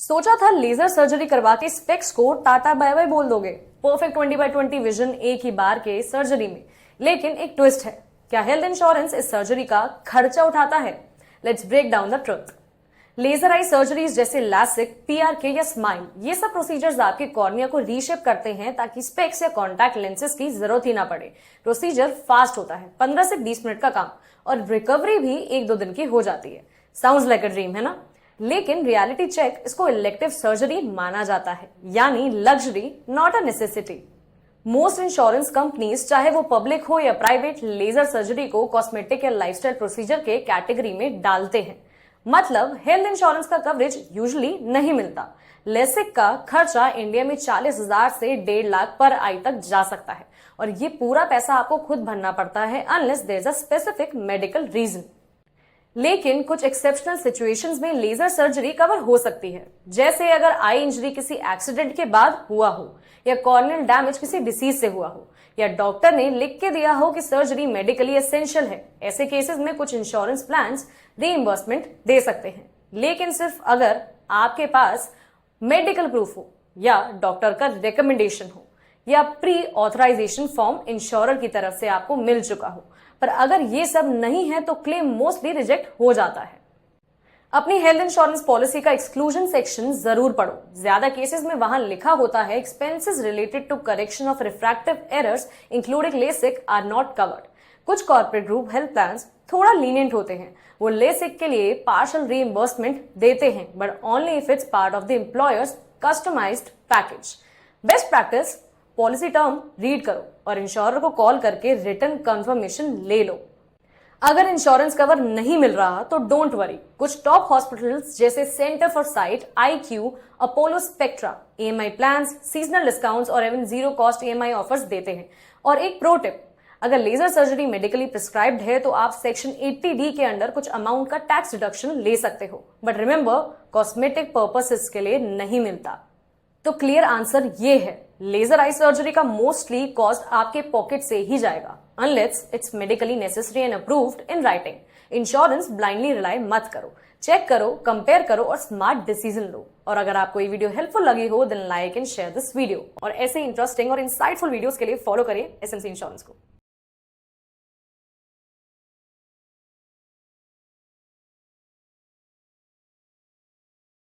सोचा था laser surgery करवा के स्पेक्स को टाटा बाय बाय बोल दोगे, परफेक्ट 20/20 विजन एक ही बार के सर्जरी में। लेकिन एक ट्विस्ट है, क्या हेल्थ इंश्योरेंस इस सर्जरी का खर्चा उठाता है? Let's break down the truth. Laser eye surgeries जैसे लासिक, पीआरके या स्माइल, ये सब प्रोसीजर्स आपके कॉर्निया को रीशेप करते हैं ताकि स्पेक्स या कॉन्टैक्ट लेंसेज की जरूरत ही ना पड़े। प्रोसीजर फास्ट होता है, 15 से 20 मिनट का काम, और रिकवरी भी 1-2 दिन की हो जाती है। साउंड्स लाइक अ ड्रीम, है ना? लेकिन रियलिटी चेक इसको इलेक्टिव सर्जरी माना जाता है, यानी luxury not a necessity. Most insurance companies, चाहे वो पब्लिक हो या प्राइवेट, लेजर सर्जरी को कॉस्मेटिक या लाइफस्टाइल प्रोसीजर के कैटेगरी में डालते हैं। मतलब हेल्थ इंश्योरेंस का कवरेज यूजुअली नहीं मिलता। लेसिक का खर्चा इंडिया में 40,000 से 1.5 लाख पर आई तक जा सकता है, और ये पूरा पैसा आपको खुद भरना पड़ता है unless there is a specific medical reason. लेकिन कुछ एक्सेप्शनल सिचुएशंस में लेजर सर्जरी कवर हो सकती है, जैसे अगर आई इंजरी किसी एक्सीडेंट के बाद हुआ हो, या कॉर्नियल डैमेज किसी डिसीज से हुआ हो, या डॉक्टर ने लिख के दिया हो कि सर्जरी मेडिकली एसेंशियल है। ऐसे केसेस में कुछ इंश्योरेंस प्लान्स रीइंबर्समेंट दे सकते हैं, लेकिन सिर्फ अगर आपके पास मेडिकल प्रूफ हो, या डॉक्टर का रिकमेंडेशन हो, या प्री ऑथराइजेशन फॉर्म इंश्योरर की तरफ से आपको मिल चुका हो। पर अगर ये सब नहीं है तो क्लेम मोस्टली रिजेक्ट हो जाता है। अपनी हेल्थ इंश्योरेंस पॉलिसी का एक्सक्लूजन सेक्शन जरूर पढ़ो। ज्यादा केसेस में वहां लिखा होता है expenses related to correction of refractive errors including LASIK are not covered. कुछ कॉर्पोरेट ग्रुप हेल्थ प्लान्स थोड़ा लीनियंट होते हैं, वो लेसिक के लिए पार्शियल रीइंबर्समेंट देते हैं, but only if it's part of the employer's customised package. Best practice, policy term read करो और इंश्योरर को कॉल करके रिटर्न कंफर्मेशन ले लो। अगर इंश्योरेंस कवर नहीं मिल रहा तो डोंट वरी, कुछ टॉप हॉस्पिटल्स जैसे Centre for Sight, IQ, Apollo Spectra EMI plans, seasonal discounts और even zero cost EMI offers देते हैं। और एक प्रो टिप, अगर लेजर सर्जरी मेडिकली प्रिस्क्राइब्ड है तो आप सेक्शन 80D के अंडर कुछ अमाउंट का टैक्स डिडक्शन ले सकते हो, बट रिमेंबर कॉस्मेटिक पर्पसेस के लिए नहीं मिलता। तो क्लियर आंसर ये है, लेजर आई सर्जरी का मोस्टली कॉस्ट आपके पॉकेट से ही जाएगा, unless it's medically necessary and approved in writing. Insurance blindly rely मत करो, चेक करो, कंपेयर करो और स्मार्ट डिसीजन लो। और अगर आपको ये वीडियो हेल्पफुल लगी हो then like and share this video. और ऐसे इंटरेस्टिंग और इंसाइटफुल वीडियोस के लिए फॉलो करिए SMC इंश्योरेंस को।